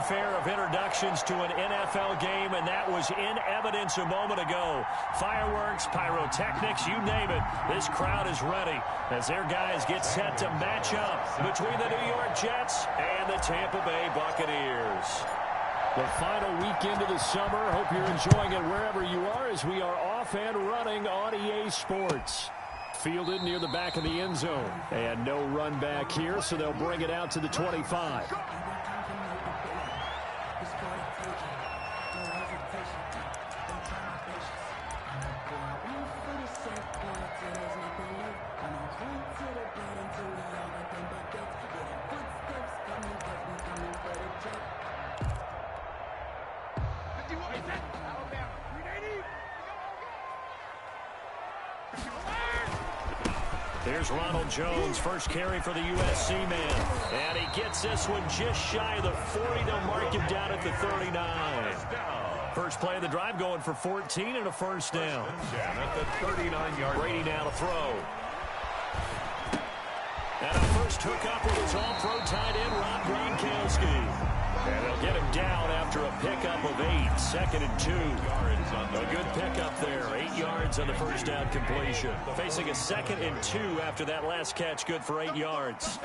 fanfare of introductions to an NFL game, and that was in evidence a moment ago. Fireworks, pyrotechnics, you name it. This crowd is ready as their guys get set to match up between the New York Jets and the Tampa Bay Buccaneers. The final weekend of the summer. Hope you're enjoying it wherever you are as we are off and running on EA Sports. Fielded near the back of the end zone. And no run back here, so they'll bring it out to the 25. Here's Ronald Jones, first carry for the USC man. And he gets this one just shy of the 40. They'll mark him down at the 39. First play of the drive going for 14 and a first down. At the 39-yard. Brady now to throw. And a first hookup with his all-pro tight end, Rob Gronkowski. And they'll get him down after a pickup of 8. 2nd and 2. A good pickup there. 8 yards on the first down completion. Facing a 2nd and 2 after that last catch. Good for 8 yards.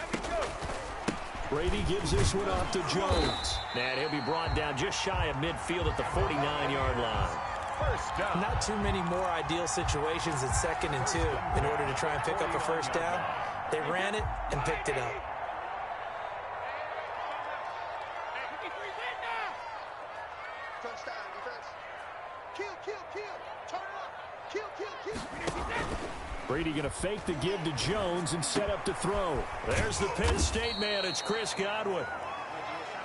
Brady gives this one off to Jones. And he'll be brought down just shy of midfield at the 49-yard line. First down. Not too many more ideal situations at 2nd and 2 in order to try and pick up a first down. They ran it and picked it up. Brady going to fake the give to Jones and set up to throw. There's the Penn State man. It's Chris Godwin.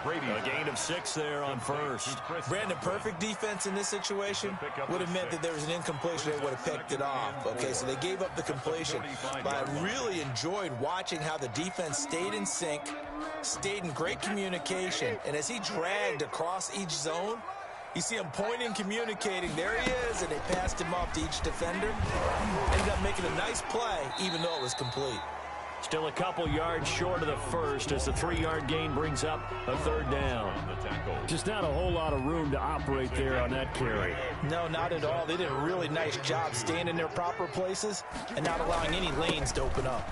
Brady, a gain of 6 there on first. Brandon, perfect defense in this situation would have meant that there was an incompletion. They would have picked it off. Okay, so they gave up the completion. But I really enjoyed watching how the defense stayed in sync, stayed in great communication. And as he dragged across each zone, you see him pointing, communicating. There he is, and they passed him off to each defender. Ended up making a nice play, even though it was complete. Still a couple yards short of the first as the 3-yard gain brings up a 3rd down. Just not a whole lot of room to operate there on that carry. No, not at all. They did a really nice job staying in their proper places and not allowing any lanes to open up.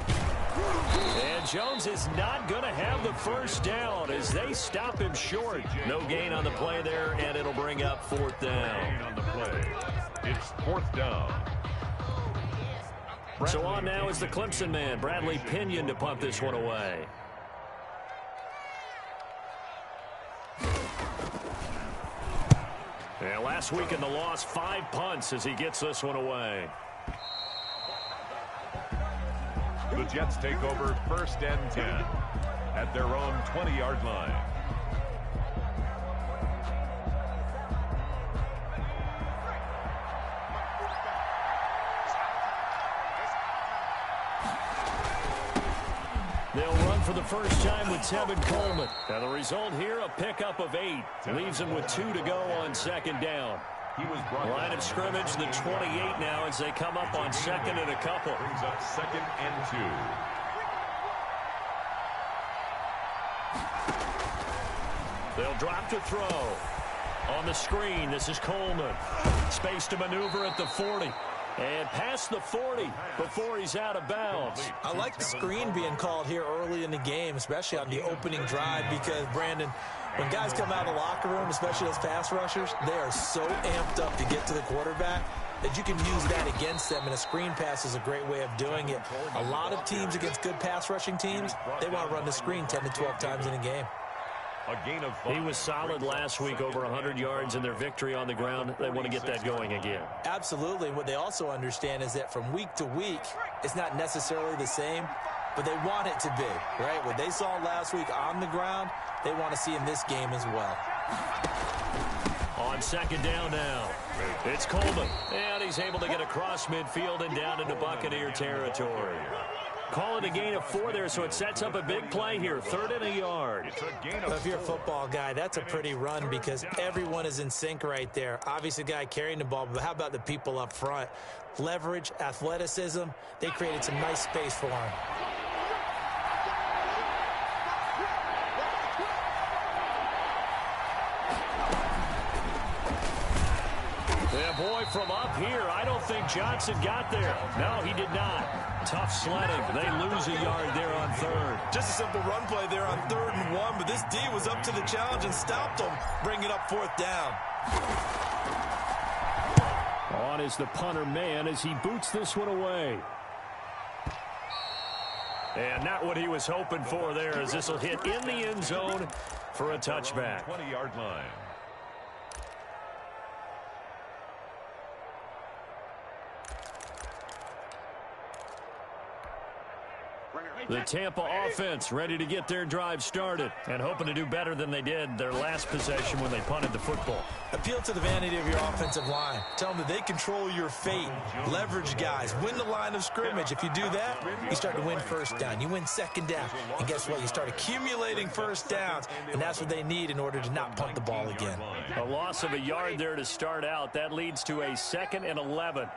And Jones is not going to have the first down as they stop him short. No gain on the play there, and it'll bring up 4th down. On the play. It's 4th down. So on now is the Clemson man, Bradley Pinion, to punt this one away. And last week in the loss, 5 punts as he gets this one away. The Jets take over 1st and 10 at their own 20-yard line. They'll run for the first time with Tevin Coleman. And the result here, a pickup of 8. Leaves him with 2 to go on 2nd down. He was brought line of scrimmage, the 28 now as they come up on 2nd and a couple. Brings up 2nd and 2. They'll drop to throw. On the screen, this is Coleman. Space to maneuver at the 40. And past the 40 before he's out of bounds. I like the screen being called here early in the game, especially on the opening drive, because, Brandon, when guys come out of the locker room, especially those pass rushers, they are so amped up to get to the quarterback that you can use that against them, and a screen pass is a great way of doing it. A lot of teams against good pass rushing teams, they want to run the screen 10 to 12 times in a game. A gain of 5. He was solid last week, over 100 yards in their victory on the ground. They want to get that going again. Absolutely. What they also understand is that from week to week, it's not necessarily the same, but they want it to be, right? What they saw last week on the ground, they want to see in this game as well. On 2nd down now, it's Coleman. And he's able to get across midfield and down into Buccaneer territory. Call it a gain of 4 there, so it sets up a big play here. 3rd and a yard. If you're a football guy, that's a pretty run because everyone is in sync right there. Obviously, the guy carrying the ball, but how about the people up front? Leverage, athleticism, they created some nice space for him. Yeah, boy, from up here, I don't think Johnson got there. No, he did not. Tough sledding. They lose a yard there on third. Just a simple run play there on 3rd and 1, but this D was up to the challenge and stopped them, bringing up 4th down. On is the punter man as he boots this one away. And not what he was hoping for there, as this will hit in the end zone for a touchback. 20-yard line. The Tampa offense ready to get their drive started and hoping to do better than they did their last possession when they punted the football. Appeal to the vanity of your offensive line. Tell them that they control your fate. Leverage guys. Win the line of scrimmage. If you do that, you start to win 1st down. You win 2nd down. And guess what? You start accumulating 1st downs, and that's what they need in order to not punt the ball again. A loss of a yard there to start out. That leads to a 2nd and 11.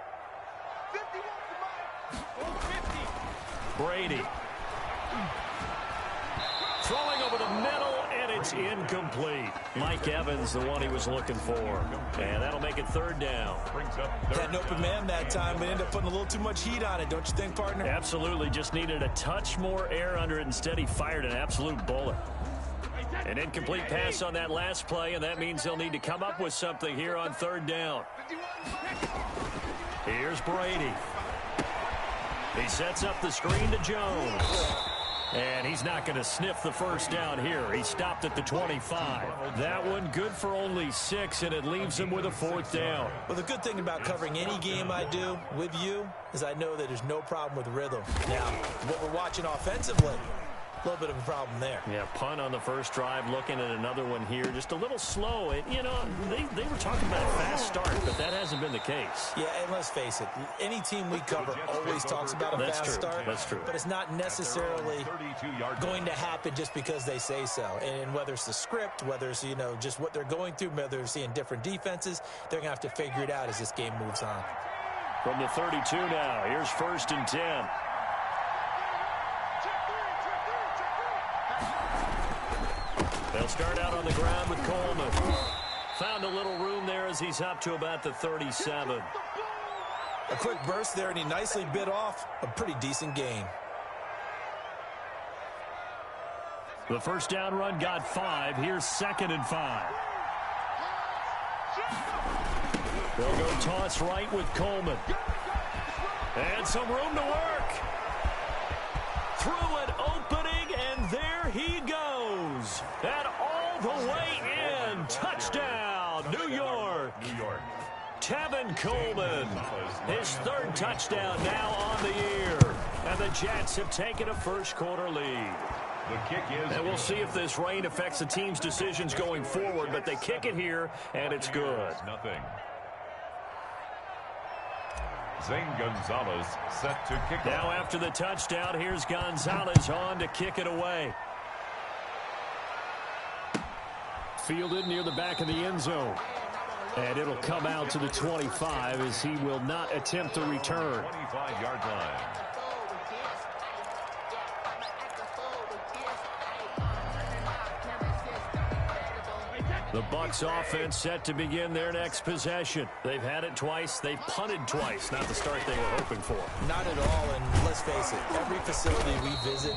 Brady. Throwing over the middle, and it's incomplete. Mike Evans, the one he was looking for. And that'll make it 3rd down. Had an open man that time, but ended up putting a little too much heat on it, don't you think, partner? Absolutely. Just needed a touch more air under it. Instead, he fired an absolute bullet. An incomplete pass on that last play, and that means they'll need to come up with something here on 3rd down. Here's Brady. He sets up the screen to Jones. And he's not going to sniff the 1st down here. He stopped at the 25. That one good for only 6, and it leaves him with a 4th down. Well, the good thing about covering any game I do with you is I know that there's no problem with rhythm. Now, what we're watching offensively, a little bit of a problem there. Yeah, punt on the first drive, looking at another one here. Just a little slow. You know, they were talking about a fast start, but that hasn't been the case. Yeah, and let's face it, any team we cover always talks about a fast start. That's true. But it's not necessarily going to happen just because they say so. And whether it's the script, whether it's, you know, just what they're going through, whether they're seeing different defenses, they're going to have to figure it out as this game moves on. From the 32 now, here's 1st and 10. They'll start out on the ground with Coleman. Found a little room there as he's up to about the 37. A quick burst there, and he nicely bit off a pretty decent gain. The 1st down run got 5. Here's 2nd and 5. They'll go toss right with Coleman. And some room to work. Through an opening, and there he goes. And all the way in. Touchdown, New York. Tevin Coleman. His 3rd touchdown now on the year. And the Jets have taken a 1st quarter lead. The kick is... And we'll see if this rain affects the team's decisions going forward, but they kick it here, and it's good. Nothing. Zane Gonzalez set to kick now off. After the touchdown, here's Gonzalez on to kick it away. Fielded near the back of the end zone. And it'll come out to the 25 as he will not attempt to return. 25-yard line. The Bucs offense set to begin their next possession. They've had it twice. They've punted twice. Not the start they were hoping for. Not at all, and let's face it, every facility we visit,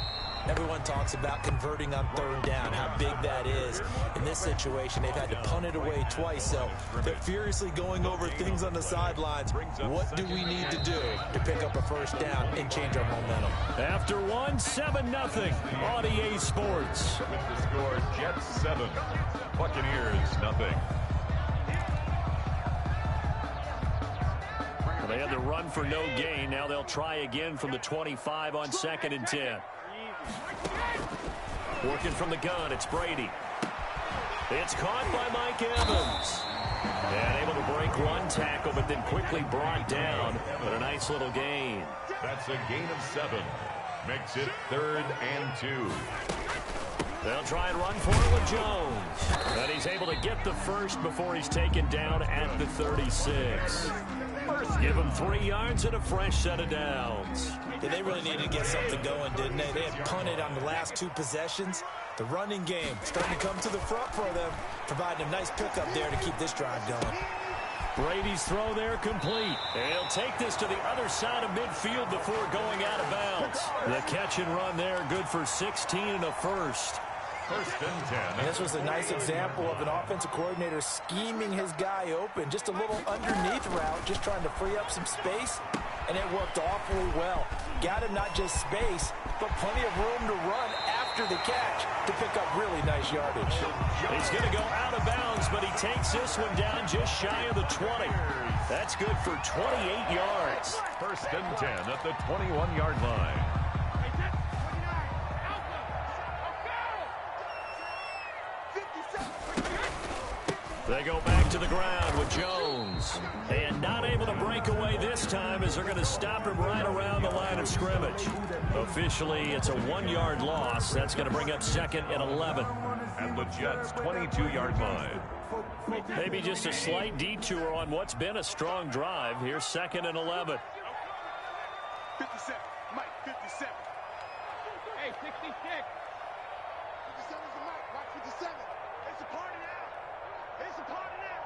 everyone talks about converting on 3rd down, how big that is. In this situation, they've had to punt it away twice, so they're furiously going over things on the sidelines. What do we need to do to pick up a 1st down and change our momentum? After one, 7-0 on EA Sports. With the score, Jets 7, Buccaneers nothing. Well, they had the run for no gain. Now they'll try again from the 25 on 2nd and 10. Working from the gun, it's Brady. It's caught by Mike Evans. And able to break one tackle, but then quickly brought down. But a nice little gain. That's a gain of 7. Makes it 3rd and 2. They'll try and run for it with Jones. But he's able to get the 1st before he's taken down at the 36. Give him 3 yards and a fresh set of downs. Yeah, they really needed to get something going, didn't they? They had punted on the last 2 possessions. The running game starting to come to the front for them, providing a nice pickup there to keep this drive going. Brady's throw there complete. And he'll take this to the other side of midfield before going out of bounds. The catch and run there, good for 16 and a first. First and 10. And this was a nice example of an offensive coordinator scheming his guy open. Just a little underneath route, just trying to free up some space, and it worked awfully well. Got him not just space, but plenty of room to run after the catch to pick up really nice yardage. He's going to go out of bounds, but he takes this one down just shy of the 20. That's good for 28 yards. First and 10 at the 21-yard line. They go back to the ground with Jones. And not able to break away this time as they're going to stop him right around the line of scrimmage. Officially, it's a 1-yard loss. That's going to bring up 2nd and 11. At the Jets' 22-yard line. Maybe just a slight detour on what's been a strong drive. Here's 2nd and 11. 57. Mike, 57. Hey, 66. 57 is the Mike. Watch 57. It's a party now. It's a party now.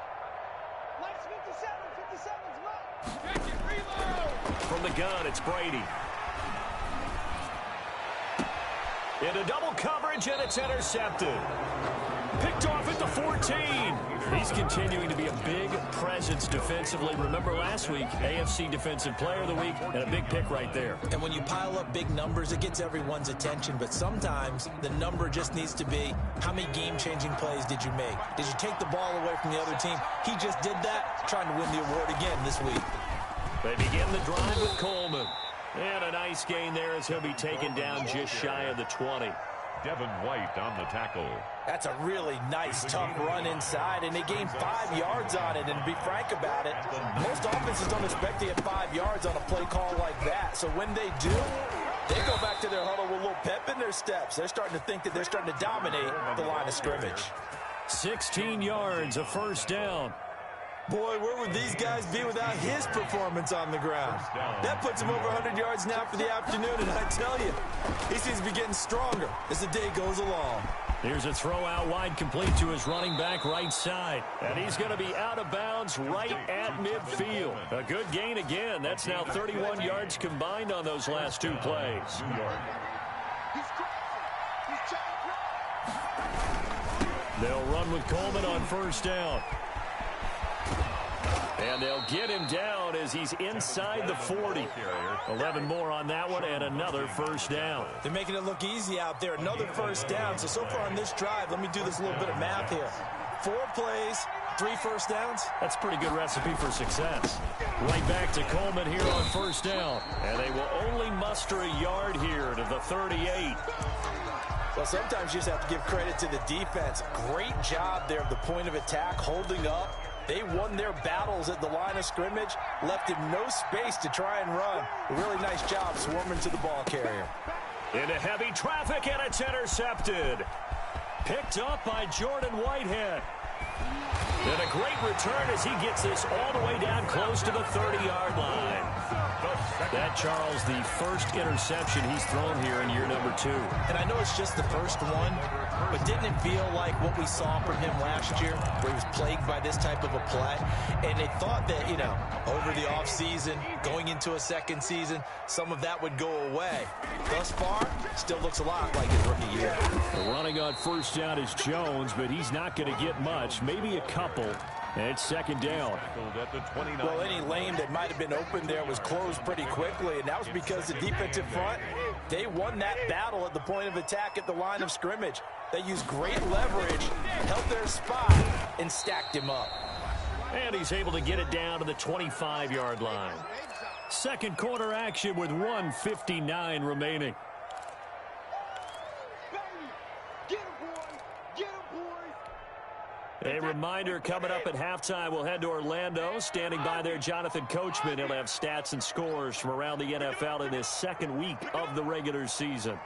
Mike's 57. 57's Mike. Check it. Reload. From the gun, it's Brady. Into double coverage, and it's intercepted. Picked off at the 14. He's continuing to be a big presence defensively. Remember last week, AFC Defensive Player of the Week, and a big pick right there. And when you pile up big numbers, it gets everyone's attention. But sometimes the number just needs to be, how many game-changing plays did you make? Did you take the ball away from the other team? He just did that, trying to win the award again this week. They begin the drive with Coleman. And a nice gain there as he'll be taken down just shy of the 20. Devin White on the tackle. That's a really nice, tough run inside, and they gained 5 yards on it. And to be frank about it, most offenses don't expect to get 5 yards on a play call like that. So when they do, they go back to their huddle with a little pep in their steps. They're starting to think that they're starting to dominate the line of scrimmage. 16 yards, a first down. Boy, where would these guys be without his performance on the ground? That puts him over 100 yards now for the afternoon, and I tell you, he seems to be getting stronger as the day goes along. Here's a throw out wide, complete to his running back right side. And he's going to be out of bounds right at midfield. A good gain again. That's now 31 yards combined on those last 2 plays. They'll run with Coleman on first down. And they'll get him down as he's inside the 40. 11 more on that one and another first down. They're making it look easy out there. Another first down. So far on this drive, let me do this little bit of math here. 4 plays, 3 first downs. That's a pretty good recipe for success. Right back to Coleman here on first down. And they will only muster a yard here to the 38. Well, sometimes you just have to give credit to the defense. Great job there at the point of attack, holding up. They won their battles at the line of scrimmage, left him no space to try and run. A really nice job swarming to the ball carrier. Into heavy traffic, and it's intercepted. Picked up by Jordan Whitehead. And a great return as he gets this all the way down close to the 30-yard line. That, Charles, the first interception he's thrown here in year number 2. And I know it's just the first one, but didn't it feel like what we saw from him last year, where he was plagued by this type of a play? And they thought that, you know, over the offseason, going into a second season, some of that would go away. Thus far, still looks a lot like his rookie year. The running on first down is Jones, but he's not going to get much, maybe a couple. And it's second down. Well, any lane that might have been open there was closed pretty quickly, and that was because the defensive front, they won that battle at the point of attack at the line of scrimmage. They used great leverage, held their spot, and stacked him up. And he's able to get it down to the 25-yard line. Second quarter action with 1:59 remaining. A reminder, coming up at halftime, we'll head to Orlando. Standing by there, Jonathan Coachman. He'll have stats and scores from around the NFL in this second week of the regular season.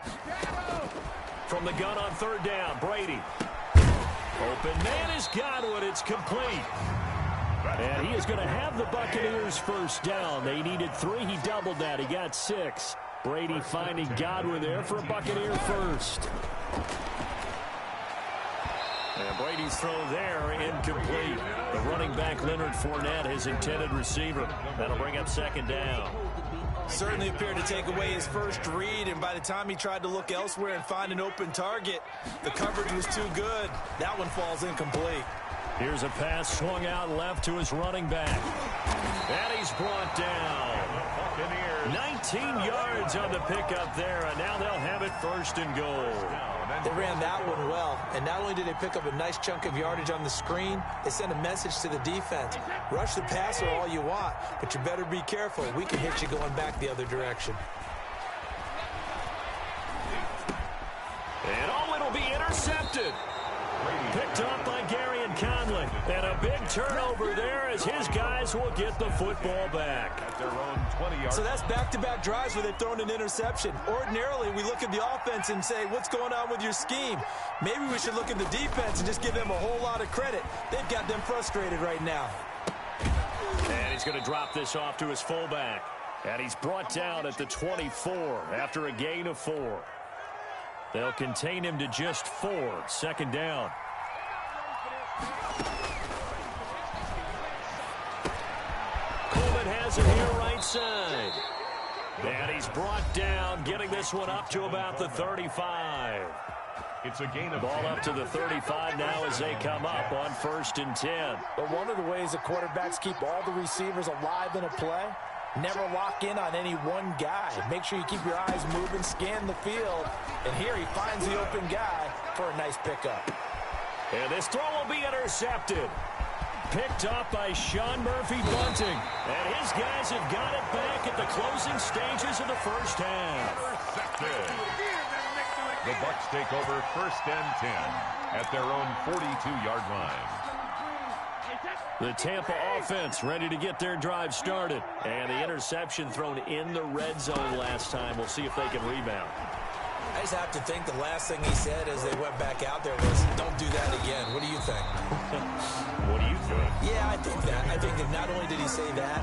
From the gun on third down, Brady. Open man is Godwin. It's complete. And he is going to have the Buccaneers first down. They needed 3. He doubled that. He got 6. Brady finding Godwin there for a Buccaneer first. And Brady's throw there incomplete. The running back, Leonard Fournette, his intended receiver. That'll bring up second down. Certainly appeared to take away his first read, and by the time he tried to look elsewhere and find an open target, the coverage was too good. That one falls incomplete. Here's a pass swung out left to his running back. And he's brought down. 19 yards on the pickup there, and now they'll have it first and goal. They ran that one well, and not only did they pick up a nice chunk of yardage on the screen, they sent a message to the defense. Rush the passer all you want, but you better be careful. We can hit you going back the other direction. And oh, it'll be intercepted. Picked up by Gary and Conley. And a big turnover there as his guys will get the football back. At their own 20-yard. So that's back-to-back drives where they've thrown an interception. Ordinarily, we look at the offense and say, what's going on with your scheme? Maybe we should look at the defense and just give them a whole lot of credit. They've got them frustrated right now. And he's going to drop this off to his fullback. And he's brought down at the 24 after a gain of 4. They'll contain him to just 4. Second down. Coleman has it here right side. And he's brought down, getting this one up to about the 35. It's a gain of Ball up to the 35 now as they come up on 1st and 10. But one of the ways the quarterbacks keep all the receivers alive in a play, never lock in on any one guy. Make sure you keep your eyes moving, scan the field, and here he finds the open guy for a nice pickup. And this throw will be intercepted. Picked up by Sean Murphy-Bunting. And his guys have got it back at the closing stages of the first half. intercepted. The Bucs take over 1st and 10 at their own 42-yard line. The Tampa offense ready to get their drive started. And the interception thrown in the red zone last time. We'll see if they can rebound. I just have to think the last thing he said as they went back out there was, don't do that again. What do you think? What do you think? Yeah, I think that. I think that not only did he say that,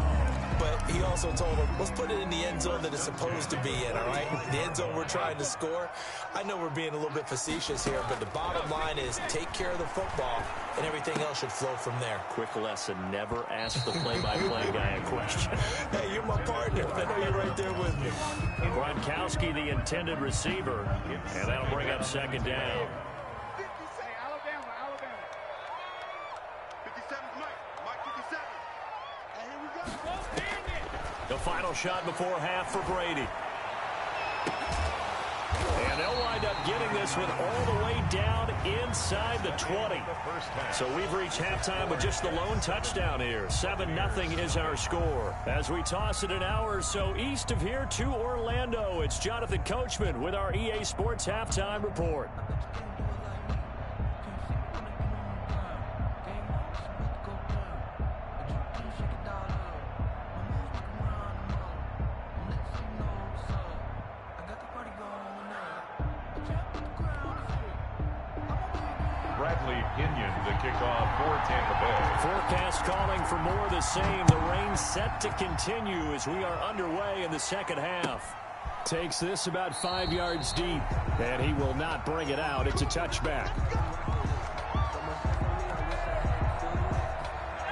but he also told him, let's put it in the end zone that it's supposed to be in, all right? The end zone we're trying to score. I know we're being a little bit facetious here, but the bottom line is take care of the football, and everything else should flow from there. Quick lesson, never ask the play-by-play guy a question. Hey, you're my partner. I know you're right there with me. Gronkowski, the intended receiver, and that'll bring up second down. The final shot before half for Brady. And they'll wind up getting this one all the way down inside the 20. So we've reached halftime with just the lone touchdown here. 7-0 is our score. As we toss it an hour or so east of here to Orlando, it's Jonathan Coachman with our EA Sports Halftime Report. Forecast calling for more of the same. The rain set to continue as we are underway in the second half. Takes this about 5 yards deep, and he will not bring it out. It's a touchback.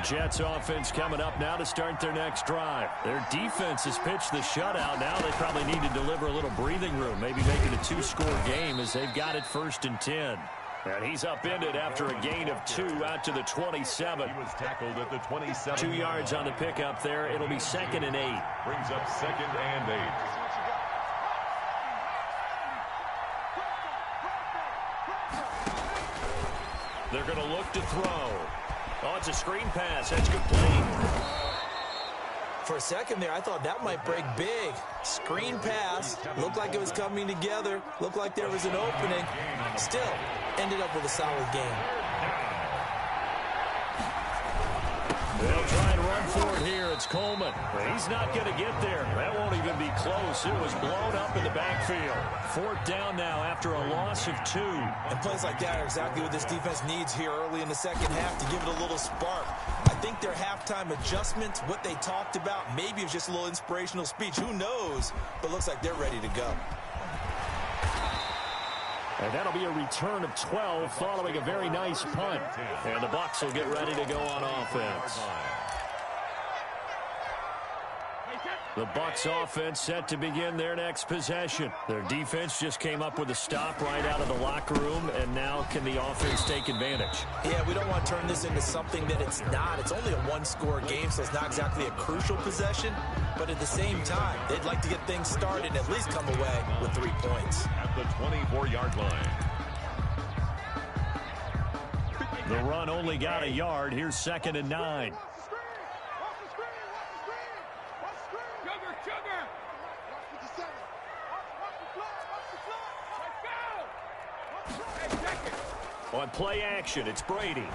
Jets offense coming up now to start their next drive. Their defense has pitched the shutout. Now they probably need to deliver a little breathing room, maybe make it a 2-score game as they've got it 1st and 10. And he's upended after a gain of 2 out to the 27. He was tackled at the 27. 2 yards on the pickup there. It'll be 2nd and 8. Brings up 2nd and 8. They're going to look to throw. Oh, it's a screen pass. That's complete. For a second there, I thought that might break big. Screen pass. Looked like it was coming together. Looked like there was an opening. Still, ended up with a solid game. They'll try and run for it here. It's Coleman. He's not going to get there. That won't even be close. It was blown up in the backfield. 4th down now after a loss of 2. And plays like that are exactly what this defense needs here early in the second half to give it a little spark. I think their halftime adjustments, what they talked about, maybe it was just a little inspirational speech. Who knows? But looks like they're ready to go. And that'll be a return of 12 following a very nice punt. And the Bucs will get ready to go on offense. The Bucs offense set to begin their next possession. Their defense just came up with a stop right out of the locker room, and now can the offense take advantage? Yeah, we don't want to turn this into something that it's not. It's only a one-score game, so it's not exactly a crucial possession. But at the same time, they'd like to get things started and at least come away with 3 points. At the 24-yard line. The run only got a yard. Here's 2nd and 9. On play action, it's Brady.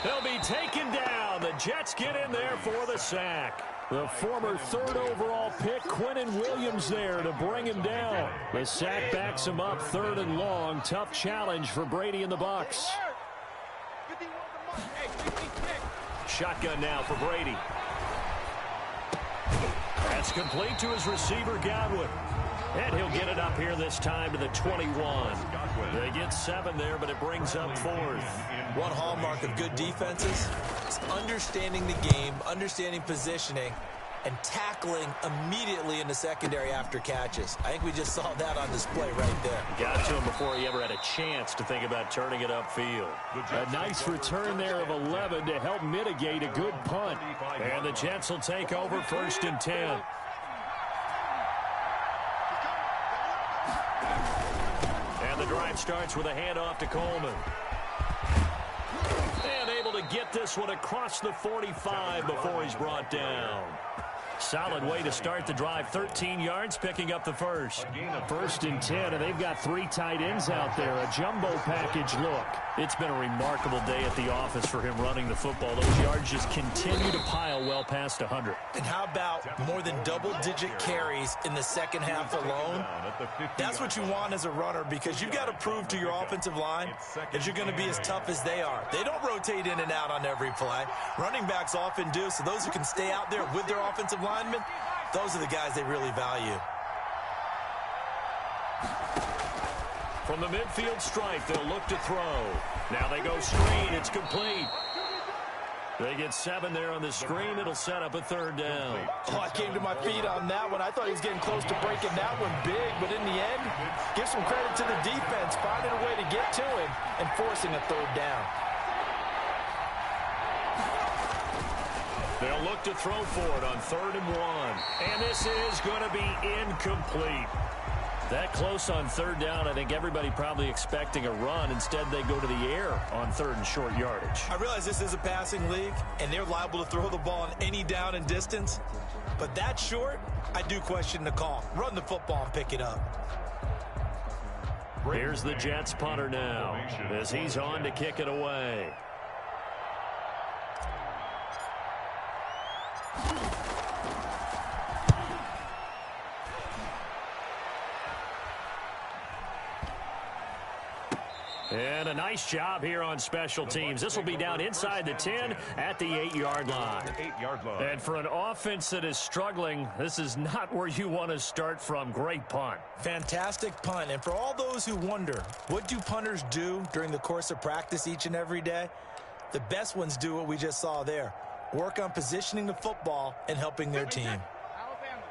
He'll be taken down. The Jets get in there for the sack. The former 3rd overall pick, Quinnen Williams, there to bring him down. The sack backs him up 3rd and long. Tough challenge for Brady and the Bucs. Shotgun now for Brady. That's complete to his receiver, Godwin. And he'll get it up here this time to the 21. They get 7 there, but it brings up 4th. One hallmark of good defenses is understanding the game, understanding positioning, and tackling immediately in the secondary after catches. I think we just saw that on display right there. Got to him before he ever had a chance to think about turning it upfield. A nice return there of 11 to help mitigate a good punt. And the Jets will take over 1st and 10. And the drive starts with a handoff to Coleman. And able to get this one across the 45 before he's brought down. Solid way to start the drive. 13 yards, picking up the first. 1st and 10, and they've got 3 tight ends out there. A jumbo package look. It's been a remarkable day at the office for him running the football. Those yards just continue to pile well past 100. And how about more than double-digit carries in the second half alone? That's what you want as a runner, because you've got to prove to your offensive line that you're going to be as tough as they are. They don't rotate in and out on every play. Running backs often do, so those who can stay out there with their offensive linemen, those are the guys they really value. From the midfield stripe, they'll look to throw. Now they go screen. It's complete. They get 7 there on the screen. It'll set up a 3rd down. Oh, I came to my feet on that one. I thought he was getting close to breaking that one big, but in the end, give some credit to the defense, finding a way to get to him and forcing a 3rd down. They'll look to throw for it on 3rd and 1. And this is going to be incomplete. That close on 3rd down, I think everybody probably expecting a run. Instead, they go to the air on 3rd and short yardage. I realize this is a passing league, and they're liable to throw the ball on any down and distance. But that short, I do question the call. Run the football and pick it up. Here's the Jets punter now as he's on to kick it away. And a nice job here on special teams. This will be down inside the 10 at the 8-yard line. 8-yard line. And for an offense that is struggling, this is not where you want to start from. Great punt. Fantastic punt. And for all those who wonder, what do punters do during the course of practice each and every day? The best ones do what we just saw there. Work on positioning the football and helping their team.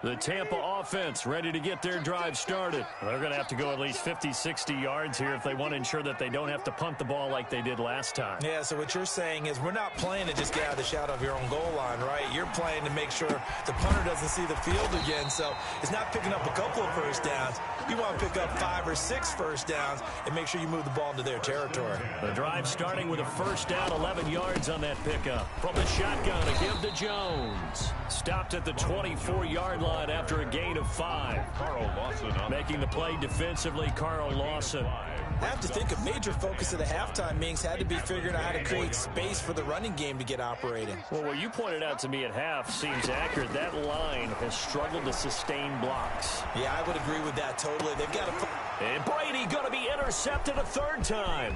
The Tampa offense ready to get their drive started. They're going to have to go at least 50, 60 yards here if they want to ensure that they don't have to punt the ball like they did last time. Yeah, so what you're saying is we're not playing to just get out of the shadow of your own goal line, right? You're playing to make sure the punter doesn't see the field again. So it's not picking up a couple of first downs. You want to pick up 5 or 6 first downs and make sure you move the ball into their territory. The drive starting with a first down, 11 yards on that pickup. From the shotgun, a give to Jones. Stopped at the 24-yard line after a gain of 5. Carl Lawson up. Making the play defensively, Carl Lawson. I have to think a major focus of the halftime meetings had to be figuring out how to create space for the running game to get operating. Well, what you pointed out to me at half seems accurate. That line has struggled to sustain blocks. Yeah, I would agree with that totally. They've got to... And Brady going to be intercepted a 3rd time.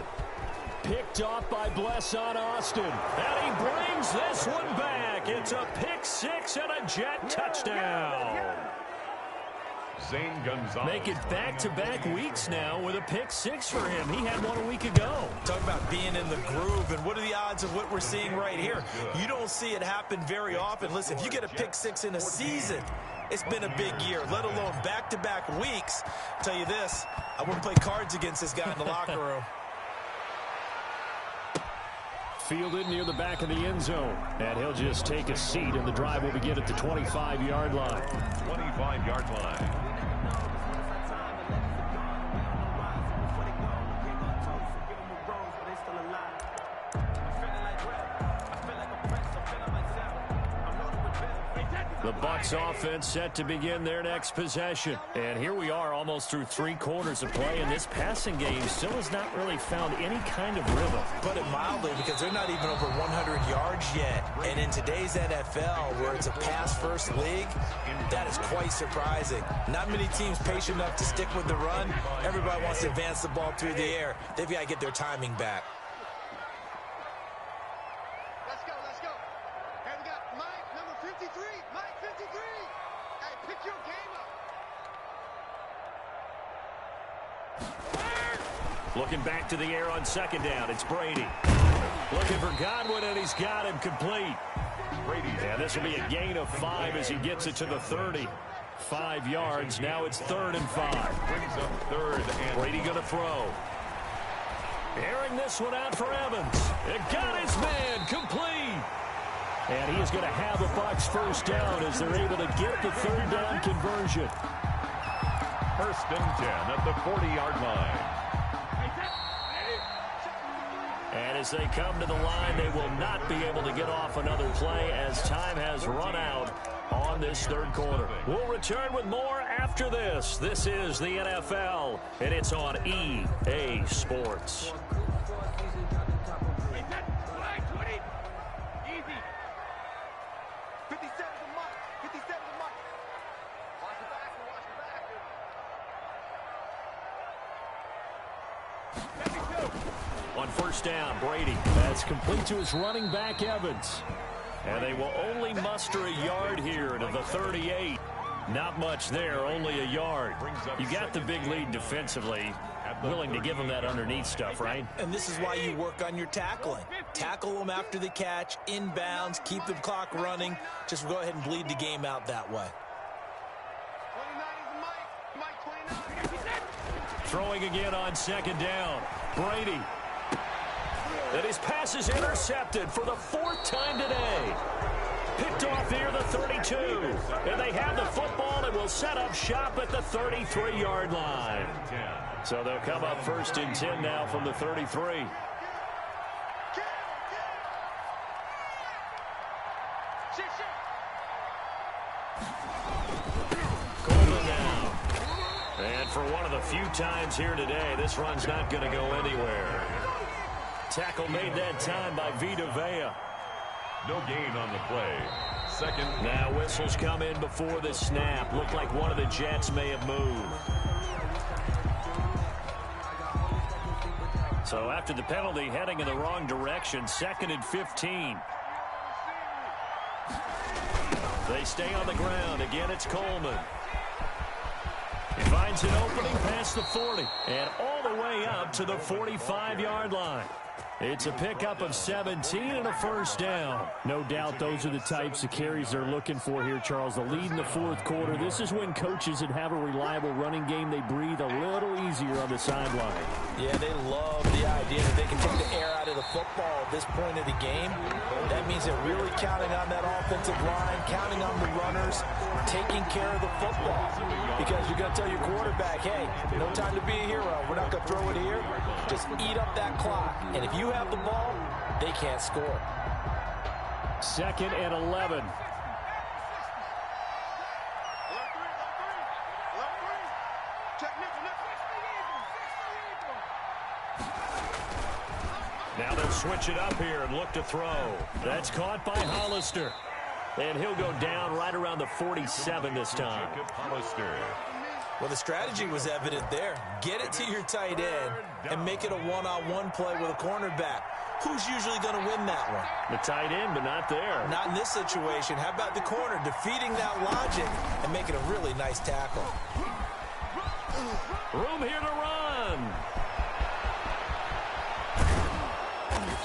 Picked off by Blesson Austin. And he brings this one back. It's a pick 6 and a Jet touchdown. Make it back-to-back weeks now with a pick 6 for him. He had one a week ago. Talk about being in the groove, and what are the odds of what we're seeing right here? You don't see it happen very often. Listen, if you get a pick 6 in a season, it's been a big year, let alone back-to-back weeks. I'll tell you this, I wouldn't play cards against this guy in the locker room. Fielded near the back of the end zone. And he'll just take a seat, and the drive will begin at the 25-yard line. 25-yard line. The Bucs offense set to begin their next possession. And here we are almost through 3 quarters of play, and this passing game still has not really found any kind of rhythm. Put it mildly, because they're not even over 100 yards yet. And in today's NFL, where it's a pass-first league, that is quite surprising. Not many teams patient enough to stick with the run. Everybody wants to advance the ball through the air. They've got to get their timing back. Let's go. Hey, we got Mike, number 53. Mike, 53. Hey, pick your game up. Looking back to the air on second down. It's Brady. Looking for Godwin, and he's got him complete. And this will be a gain of 5 as he gets it to the 30. 5 yards. Now it's 3rd and 5. Brings up 3rd and Brady going to throw. Airing this one out for Evans. It got his man complete. And he is going to have a Bucs first down as they're able to get the 3rd down conversion. 1st and 10 at the 40-yard line. And as they come to the line, they will not be able to get off another play as time has run out on this 3rd quarter. We'll return with more after this. This is the NFL, and it's on EA Sports. On 1st down, Brady. That's complete to his running back, Evans. And they will only muster a yard here to the 38. Not much there, only a yard. You got the big lead defensively. Willing to give them that underneath stuff, right? And this is why you work on your tackling. Tackle them after the catch, inbounds, keep the clock running. Just go ahead and bleed the game out that way. 29 is Mike. Throwing again on 2nd down. Brady. And his pass is intercepted for the 4th time today. Picked off near the 32. And they have the football and will set up shop at the 33-yard line. So they'll come up 1st and 10 now from the 33. Coleman down. And for one of the few times here today, this run's not going to go anywhere. Tackle made that time by Vita Vea. No gain on the play. 2nd. Now whistles come in before the snap. Looked like one of the Jets may have moved. So after the penalty, heading in the wrong direction, 2nd and 15. They stay on the ground. Again, it's Coleman. He finds an opening past the 40 and all the way up to the 45-yard line. It's a pickup of 17 and a 1st down. No doubt those are the types of carries they're looking for here, Charles. The lead in the 4th quarter. This is when coaches that have a reliable running game, they breathe a little easier on the sideline. Yeah, they love the idea that they can take the air out of the football at this point of the game. That means they're really counting on that offensive line, counting on the runners, taking care of the football. Because you're going to tell your quarterback, hey, no time to be a hero. We're not going to throw it here. Just eat up that clock. And if you have the ball, they can't score. 2nd and 11. Now they'll switch it up here and look to throw. That's caught by Hollister. And he'll go down right around the 47 this time. Well, the strategy was evident there. Get it to your tight end and make it a one-on-one play with a cornerback. who's usually going to win that one? The tight end, but not there. Not in this situation. How about the corner defeating that logic and making a really nice tackle? Room here to run.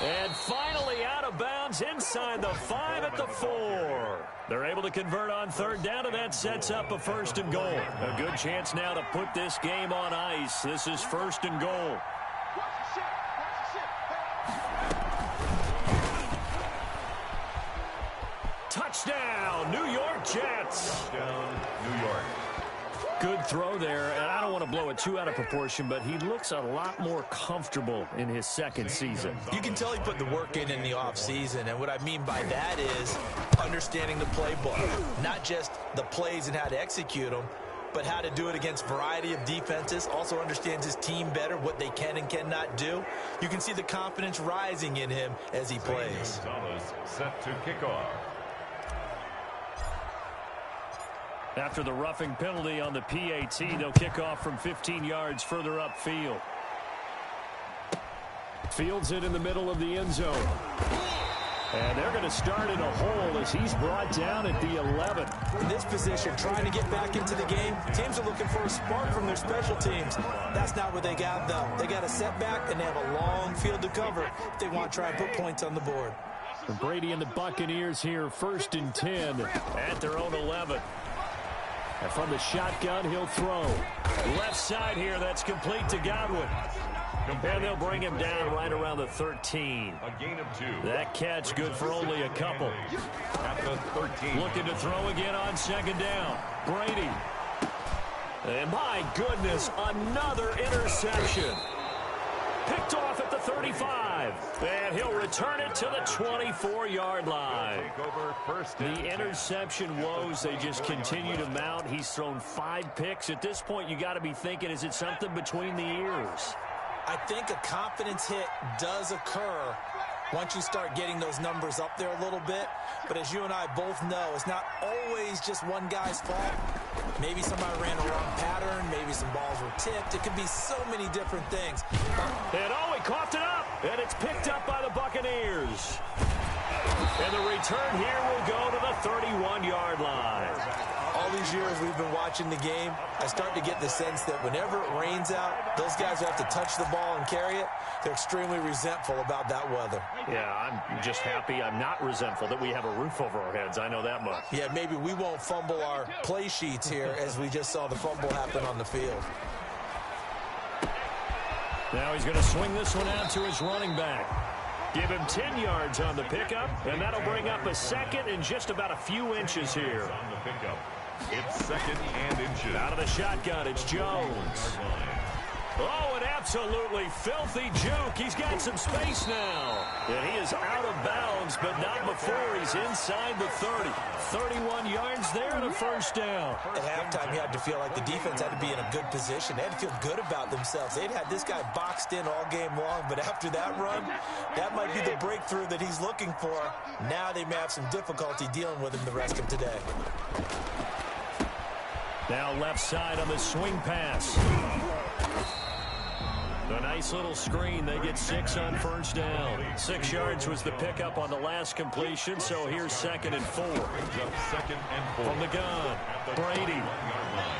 And finally out of bounds inside the 5 at the 4. They're able to convert on third down, and that sets up a 1st and goal. A good chance now to put this game on ice. This is 1st and goal. Touchdown, New York Jets. Touchdown, New York. Good throw there, and I don't want to blow it too out of proportion, but he looks a lot more comfortable in his 2nd season. You can tell he put the work in the offseason, and what I mean by that is understanding the playbook. Not just the plays and how to execute them, but how to do it against a variety of defenses. Also understands his team better, what they can and cannot do. You can see the confidence rising in him as he plays. Gonzalez set to kick off. After the roughing penalty on the PAT, they'll kick off from 15 yards further upfield. Fields it in the middle of the end zone. And they're going to start in a hole as he's brought down at the 11. In this position, trying to get back into the game, teams are looking for a spark from their special teams. That's not what they got, though. They got a setback, and they have a long field to cover if they want to try and put points on the board. Brady and the Buccaneers here, 1st and 10 at their own 11. And from the shotgun, he'll throw. Left side here, that's complete to Godwin. And they'll bring him down right around the 13. A gain of 2. That catch good for only a couple. At the 13. Looking to throw again on 2nd down. Brady. And my goodness, another interception. Picked off at the 35. And he'll return it to the 24-yard line. The interception woes, they just continue to mount. He's thrown 5 picks. At this point, you got to be thinking, is it something between the ears? I think a confidence hit does occur once you start getting those numbers up there a little bit. But as you and I both know, it's not always just one guy's fault. Maybe somebody ran a wrong pattern. Maybe some balls were tipped. It could be so many different things. And oh, he coughed it up. And it's picked up by the Buccaneers. And the return here will go to the 31-yard line. All these years we've been watching the game, I start to get the sense that whenever it rains out, those guys who have to touch the ball and carry it, they're extremely resentful about that weather. Yeah, I'm just happy I'm not resentful that we have a roof over our heads. I know that much. Yeah, maybe we won't fumble our play sheets here as we just saw the fumble happen on the field. Now he's going to swing this one out to his running back. Give him 10 yards on the pickup, and that'll bring up a 2nd and just about a few inches here. On the pickup. It's 2nd and inches. Out of the shotgun, it's Jones. Oh, an absolutely filthy juke. He's got some space now. And he is out of bounds, but not before he's inside the 30. 31 yards there and a 1st down. At halftime, you had to feel like the defense had to be in a good position. They had to feel good about themselves. They'd had this guy boxed in all game long, but after that run, that might be the breakthrough that he's looking for. Now they may have some difficulty dealing with him the rest of today. Now left side on the swing pass. A nice little screen. They get 6 on 1st down. 6 yards was the pickup on the last completion, so here's 2nd and 4. 2nd and 4. From the gun, Brady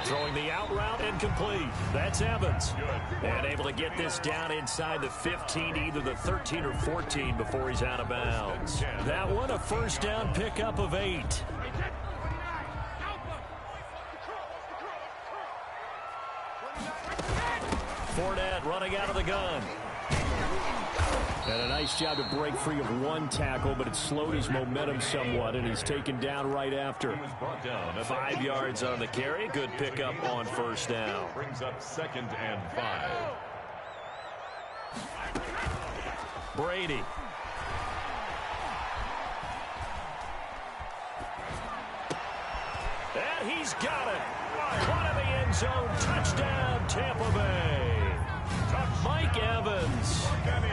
throwing the out route incomplete. That's Evans. And able to get this down inside the 15, either the 13 or 14 before he's out of bounds. That one, a 1st down pickup of 8. Fournette running out of the gun. And a nice job to break free of 1 tackle, but it slowed his momentum somewhat, and he's taken down right after. 5 yards on the carry. Good pickup on 1st down. Brings up 2nd and 5. Brady. And he's got it. Caught in the end zone. Touchdown, Tampa Bay. Mike Evans,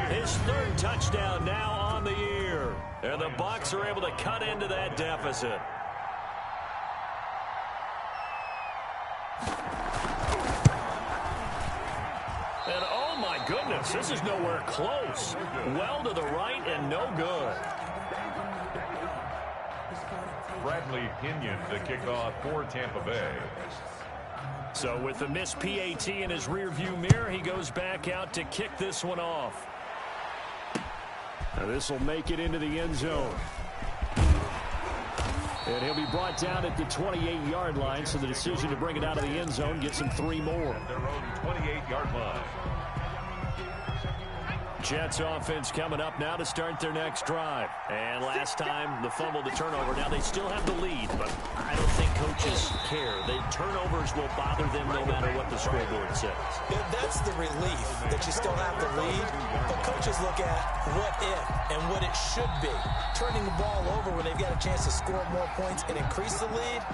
his 3rd touchdown now on the year. And the Bucs are able to cut into that deficit. And oh my goodness, pass. This is nowhere close. Well to the right and no good. Bradley Pinion to kick off for Tampa Bay. So with the missed PAT in his rearview mirror, he goes back out to kick this one off. Now this will make it into the end zone. And he'll be brought down at the 28-yard line, so the decision to bring it out of the end zone gets him 3 more. At their own 28-yard line. Jets offense coming up now to start their next drive. And last time, the fumble, the turnover. Now they still have the lead, but I don't think coaches care. The turnovers will bother them no matter what the scoreboard says. Yeah, that's the relief, that you still have the lead. But coaches look at what if and what it should be. Turning the ball over when they've got a chance to score more points and increase the lead,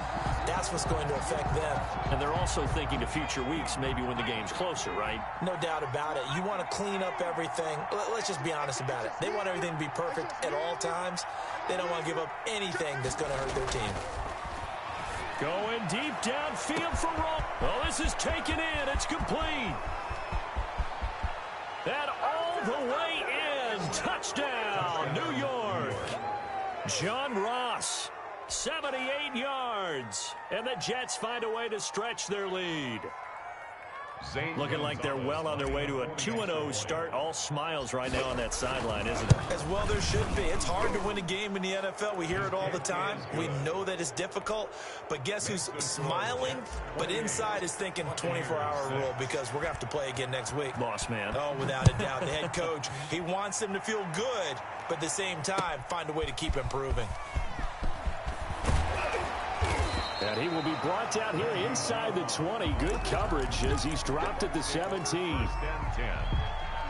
that's what's going to affect them. And they're also thinking to future weeks, maybe when the game's closer, right? No doubt about it. You want to clean up everything. Let's just be honest about it. They want everything to be perfect at all times. They don't want to give up anything that's going to hurt their team. Going deep downfield for Roll. Oh, this is taken in. It's complete. And all the way in. Touchdown, New York. John Ross, 78 yards. And the Jets find a way to stretch their lead. Looking like they're well on their way to a 2-0 start. All smiles right now on that sideline, isn't it? As well there should be. It's hard to win a game in the NFL. We hear it all the time. We know that it's difficult. But guess who's smiling? But inside is thinking 24-hour rule, because we're going to have to play again next week. Boss man. Oh, without a doubt. The head coach, he wants them to feel good, but at the same time, find a way to keep improving. And he will be brought down here inside the 20. Good coverage as he's dropped at the 17. 10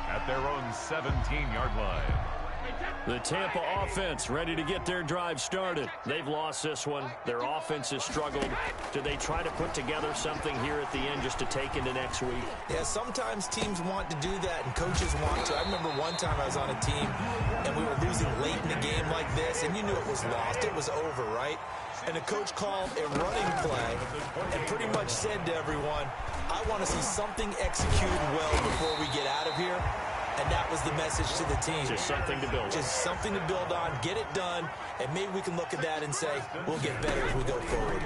at their own 17-yard line. The Tampa offense ready to get their drive started. They've lost this one. Their offense has struggled. Do they try to put together something here at the end just to take into next week? Yeah, sometimes teams want to do that and coaches want to. I remember one time I was on a team and we were losing late in the game like this, and you knew it was lost. It was over, right? And the coach called a running play and pretty much said to everyone, I want to see something executed well before we get out of here. And that was the message to the team. Just something to build on. Just something to build on, get it done, and maybe we can look at that and say, we'll get better as we go forward.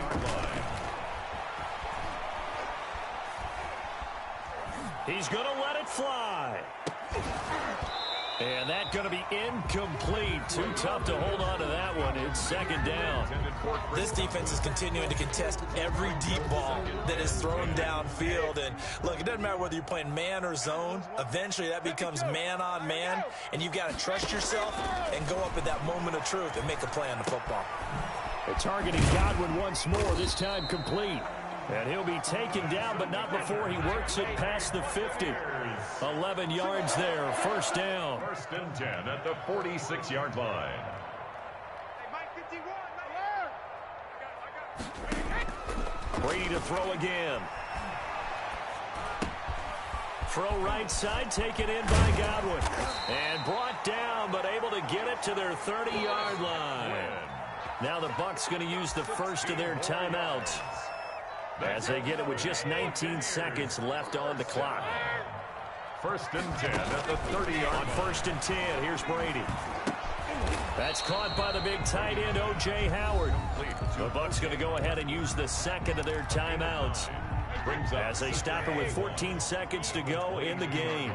He's going to let it fly. And that's going to be incomplete. Too tough to hold on to that one. It's second down. This defense is continuing to contest every deep ball that is thrown downfield. And look, it doesn't matter whether you're playing man or zone. Eventually that becomes man on man. And you've got to trust yourself and go up at that moment of truth and make a play on the football. They're targeting Godwin once more, this time complete. And he'll be taken down, but not before he works it past the 50. 11 yards there, first down. First and 10 at the 46-yard line. Brady to throw again. Throw right side, taken in by Godwin. And brought down, but able to get it to their 30-yard line. Now the Bucs going to use the first of their timeouts as they get it with just 19 seconds left on the clock. First and 10 at the 30-yard line. On first and 10, here's Brady. That's caught by the big tight end, O.J. Howard. The Bucs going to go ahead and use the second of their timeouts as they stop it with 14 seconds to go in the game.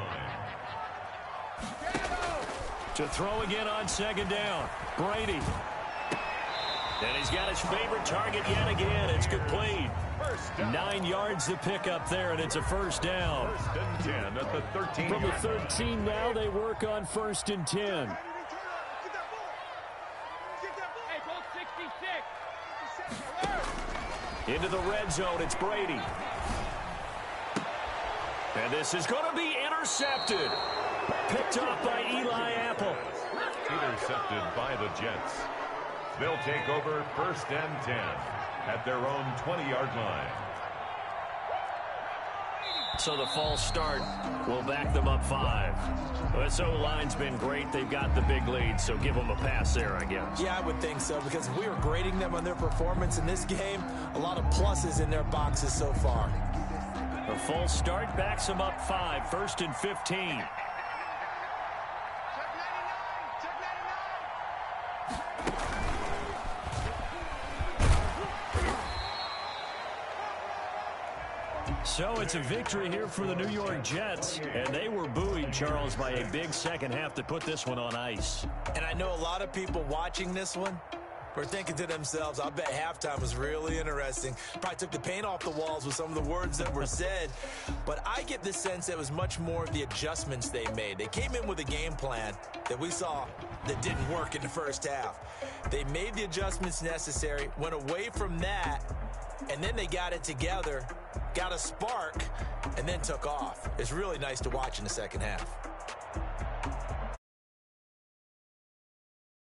To throw again on second down, Brady. And he's got his favorite target yet again. It's complete. 9 yards to pick up there, and it's a first down. First and 10 at the 13. From the 13 now, they work on first and 10. Into the red zone, it's Brady. And this is going to be intercepted. Picked off by Eli Apple. Intercepted by the Jets. They'll take over first and 10 at their own 20-yard line. So the false start will back them up 5. Well, this O-line's been great. They've got the big lead, so give them a pass there, I guess. Yeah, I would think so, because if we were grading them on their performance in this game, a lot of pluses in their boxes so far. The false start backs them up 5, first and 15. So it's a victory here for the New York Jets, and they were buoyed, Charles, by a big second half to put this one on ice. And I know a lot of people watching this one were thinking to themselves, I bet halftime was really interesting. Probably took the paint off the walls with some of the words that were said. But I get the sense that it was much more of the adjustments they made. They came in with a game plan that we saw that didn't work in the first half. They made the adjustments necessary, went away from that, and then they got it together, got a spark, and then took off. It's really nice to watch in the second half.